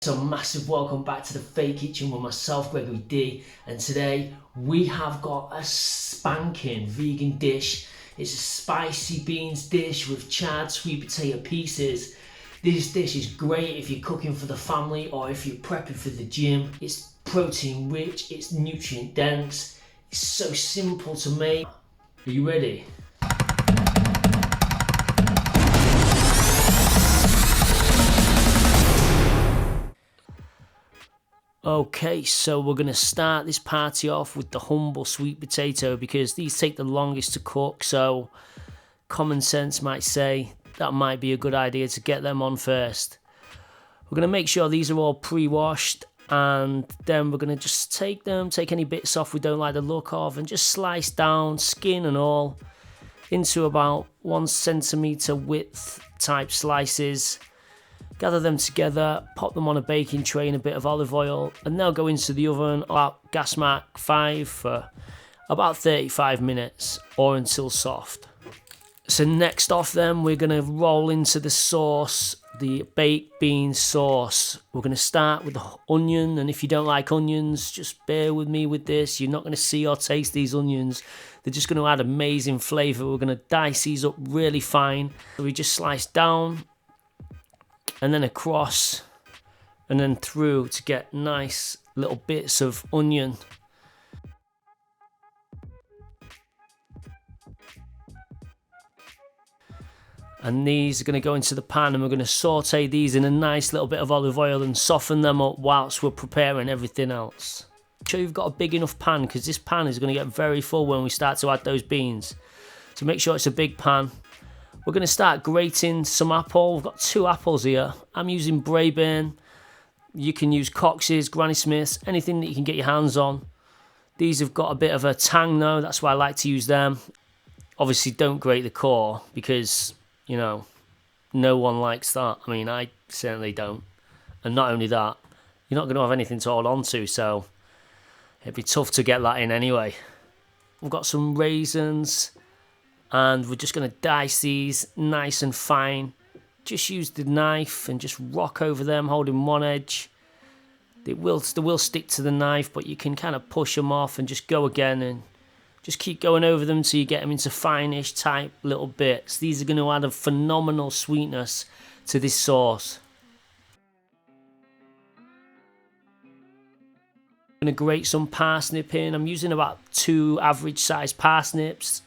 So massive welcome back to the Fake Kitchen with myself, Gregory D, and today we have got a spanking vegan dish. It's a spicy beans dish with charred sweet potato pieces. This dish is great if you're cooking for the family or if you're prepping for the gym. It's protein rich, it's nutrient dense, it's so simple to make. Are you ready? Okay, so we're going to start this party off with the humble sweet potato because these take the longest to cook, so common sense might say that might be a good idea to get them on first. We're going to make sure these are all pre-washed, and then we're going to just take any bits off we don't like the look of, and just slice down, skin and all, into about 1 centimetre width type slices. Gather them together, pop them on a baking tray in a bit of olive oil, and they'll go into the oven about gas mark 5 for about 35 minutes or until soft. So next off then, we're going to roll into the sauce, the baked bean sauce. We're going to start with the onion, and if you don't like onions, just bear with me with this. You're not going to see or taste these onions. They're just going to add amazing flavour. We're going to dice these up really fine. So we just slice down and then across and then through to get nice little bits of onion. And these are going to go into the pan, and we're going to saute these in a nice little bit of olive oil and soften them up whilst we're preparing everything else. Make sure you've got a big enough pan, because this pan is going to get very full when we start to add those beans. So make sure it's a big pan. We're going to start grating some apple. We've got 2 apples here. I'm using Braeburn. You can use Cox's, Granny Smith's, anything that you can get your hands on. These have got a bit of a tang though, that's why I like to use them. Obviously don't grate the core because, you know, no one likes that. I mean, I certainly don't. And not only that, you're not going to have anything to hold on to, so it'd be tough to get that in anyway. We've got some raisins, and we're just going to dice these nice and fine. Just use the knife and just rock over them, holding one edge. They will stick to the knife, but you can kind of push them off and just go again, and just keep going over them till you get them into fine-ish type little bits. These are going to add a phenomenal sweetness to this sauce. I'm going to grate some parsnip in. I'm using about 2 average-sized parsnips.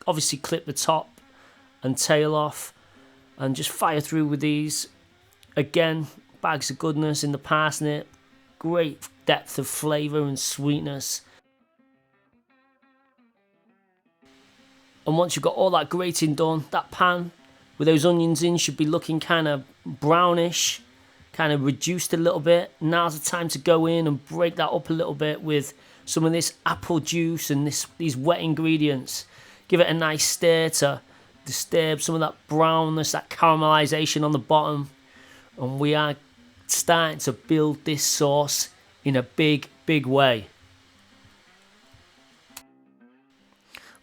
Obviously clip the top and tail off and just fire through with these. Again, bags of goodness in the parsnip, great depth of flavour and sweetness. And once you've got all that grating done, that pan with those onions in should be looking kind of brownish, kind of reduced a little bit. Now's the time to go in and break that up a little bit with some of this apple juice and these wet ingredients. Give it a nice stir to disturb some of that brownness, that caramelization on the bottom. And we are starting to build this sauce in a big, big way.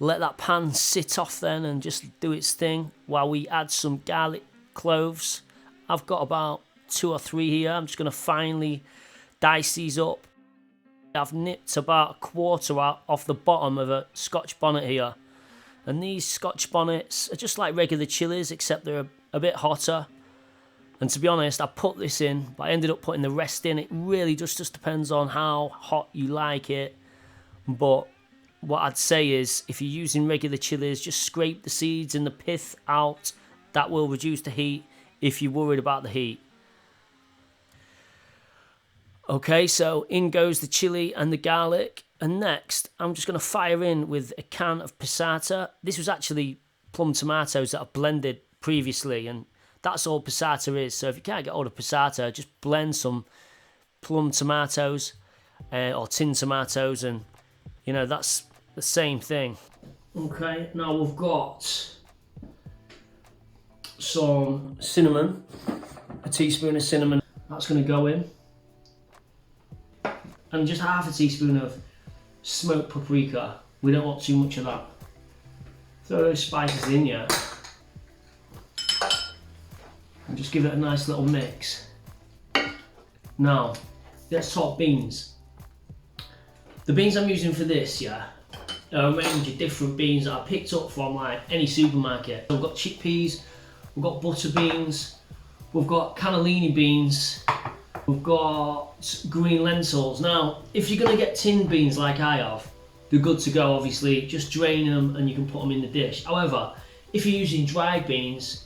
Let that pan sit off then and just do its thing while we add some garlic cloves. I've got about 2 or 3 here. I'm just going to finely dice these up. I've nipped about 1/4 off the bottom of a Scotch bonnet here. And these Scotch bonnets are just like regular chilies, except they're a bit hotter. And to be honest, I put this in, but I ended up putting the rest in. It really just depends on how hot you like it. But what I'd say is, if you're using regular chilies, just scrape the seeds and the pith out. That will reduce the heat if you're worried about the heat. Okay, so in goes the chili and the garlic. And next, I'm just going to fire in with a can of passata. This was actually plum tomatoes that I've blended previously, and that's all passata is. So if you can't get hold of passata, just blend some plum tomatoes or tin tomatoes, and you know, that's the same thing. Okay, now we've got some cinnamon, a teaspoon of cinnamon. That's going to go in. And just 1/2 teaspoon of smoked paprika. We don't want too much of that. Throw those spices in, yeah, and just give it a nice little mix. Now, let's talk beans. The beans I'm using for this, yeah, are a range of different beans that I picked up from like any supermarket. So we've got chickpeas, we've got butter beans, we've got cannellini beans, we've got green lentils. Now, if you're gonna get tinned beans like I have, they're good to go, obviously. Just drain them and you can put them in the dish. However, if you're using dried beans,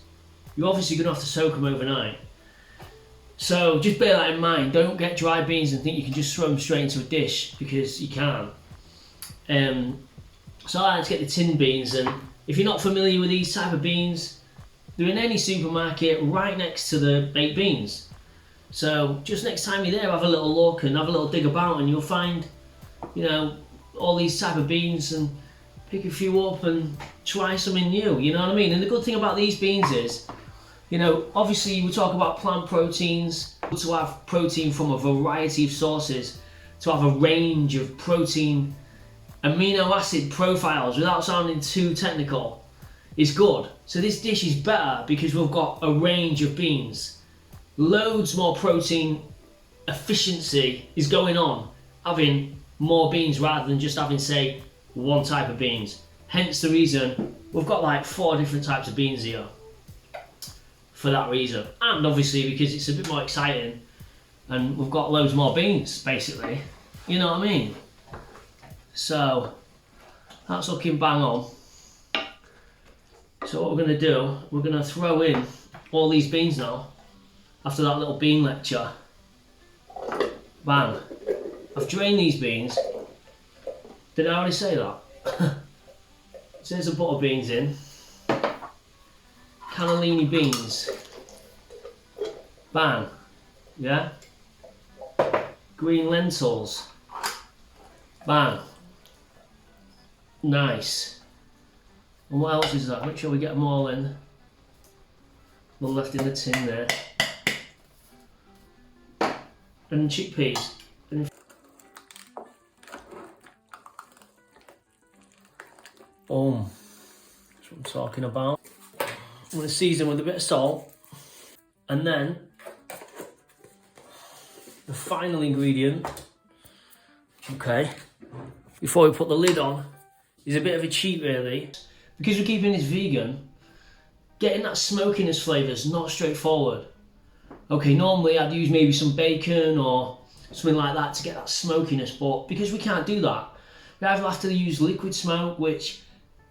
you're obviously gonna have to soak them overnight. So just bear that in mind. Don't get dried beans and think you can just throw them straight into a dish, because you can't. So I like to get the tinned beans, and if you're not familiar with these type of beans, they're in any supermarket right next to the baked beans. So just next time you're there, have a little look and have a little dig about, and you'll find, you know, all these type of beans, and pick a few up and try something new, you know what I mean? And the good thing about these beans is, you know, obviously we talk about plant proteins, to have protein from a variety of sources, to have a range of protein amino acid profiles without sounding too technical is good. So this dish is better because we've got a range of beans. Loads more protein efficiency is going on having more beans rather than just having, say, one type of beans. Hence the reason we've got like 4 different types of beans here. For that reason, and obviously because it's a bit more exciting and we've got loads more beans, basically, you know what I mean? So that's looking bang on. So what we're going to do, we're going to throw in all these beans now after that little bean lecture. Bang. I've drained these beans. Did I already say that? So there's the butter beans in. Cannellini beans. Bang. Yeah. Green lentils. Bang. Nice. And what else is that? Make sure we get them all in. One left in the tin there. And chickpeas. Boom. That's what I'm talking about. I'm going to season with a bit of salt. And then the final ingredient, okay, before we put the lid on, is a bit of a cheat really. Because we're keeping this vegan, getting that smokiness flavour is not straightforward. Okay, normally I'd use maybe some bacon or something like that to get that smokiness, but because we can't do that, we either have to use liquid smoke, which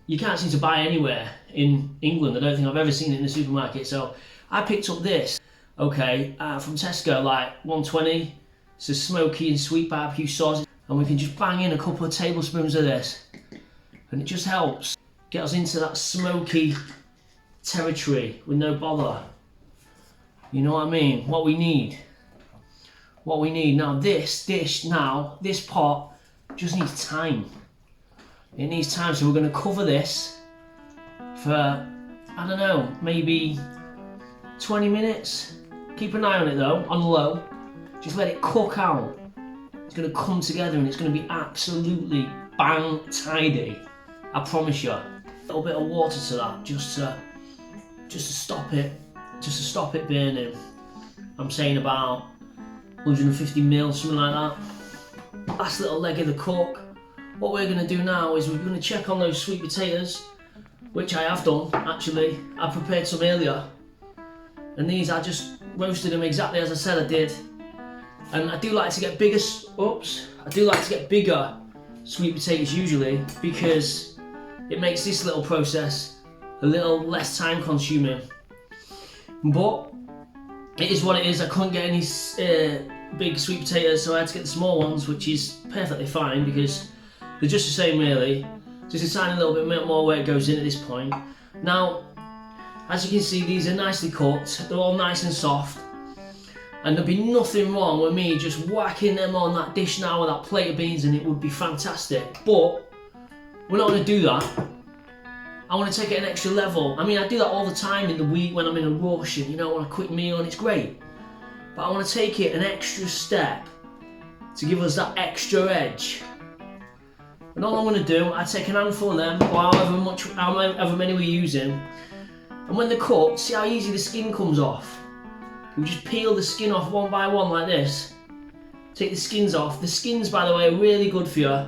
you can't seem to buy anywhere in England. I don't think I've ever seen it in the supermarket. So I picked up this, okay, from Tesco, like 120. It's a smoky and sweet barbecue sauce, and we can just bang in a couple of tablespoons of this, and it just helps get us into that smoky territory with no bother. You know what I mean? What we need. Now this dish, this pot just needs time. It needs time, so we're going to cover this for, I don't know, maybe 20 minutes. Keep an eye on it though, on low. Just let it cook out. It's going to come together and it's going to be absolutely bang tidy. I promise you. A little bit of water to that, just to stop it burning. I'm saying about 150 mil, something like that. Last little leg of the cook. What we're going to do now is we're going to check on those sweet potatoes, which I have done actually. I prepared some earlier, and these I just roasted them exactly as I said I did. And I do like to get bigger sweet potatoes usually, because it makes this little process a little less time consuming. But it is what it is. I couldn't get any big sweet potatoes, so I had to get the small ones, which is perfectly fine because they're just the same really. Just a tiny little bit more weight goes in at this point. Now, as you can see, these are nicely cooked. They're all nice and soft. And there'd be nothing wrong with me just whacking them on that dish now with that plate of beans, and it would be fantastic. But we're not going to do that. I want to take it an extra level. I mean, I do that all the time in the week when I'm in a rush and, you know, on a quick meal, and it's great. But I want to take it an extra step to give us that extra edge. And all I'm going to do, I take an handful of them, or however many we're using, and when they're cooked, see how easy the skin comes off. We just peel the skin off one by one like this. Take the skins off. The skins, by the way, are really good for you.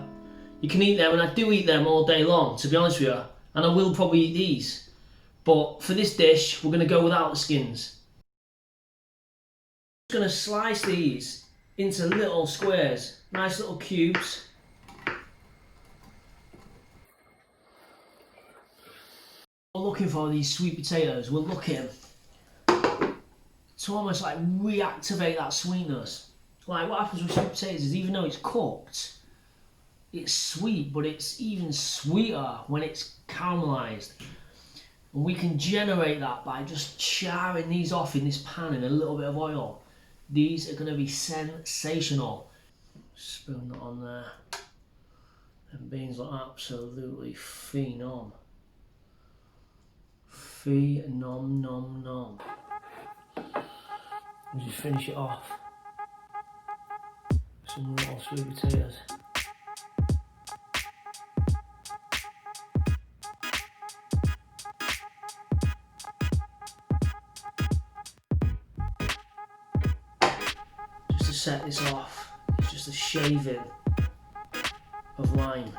You can eat them, and I do eat them all day long, to be honest with you. And I will probably eat these. But for this dish, we're going to go without the skins. I'm just going to slice these into little squares. Nice little cubes. We're looking for these sweet potatoes. We're looking to almost like reactivate that sweetness. Like what happens with sweet potatoes is even though it's cooked, it's sweet, but it's even sweeter when it's caramelized. And we can generate that by just charring these off in this pan in a little bit of oil. These are going to be sensational. Spoon that on there. And beans look absolutely phenom. Phenom nom nom. And just finish it off. Some little sweet potatoes. Just to set this off, it's just a shaving of lime.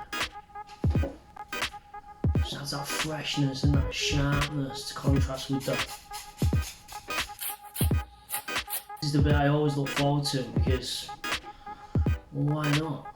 Just adds that freshness and that sharpness to contrast with the. This is the bit I always look forward to because, well, why not?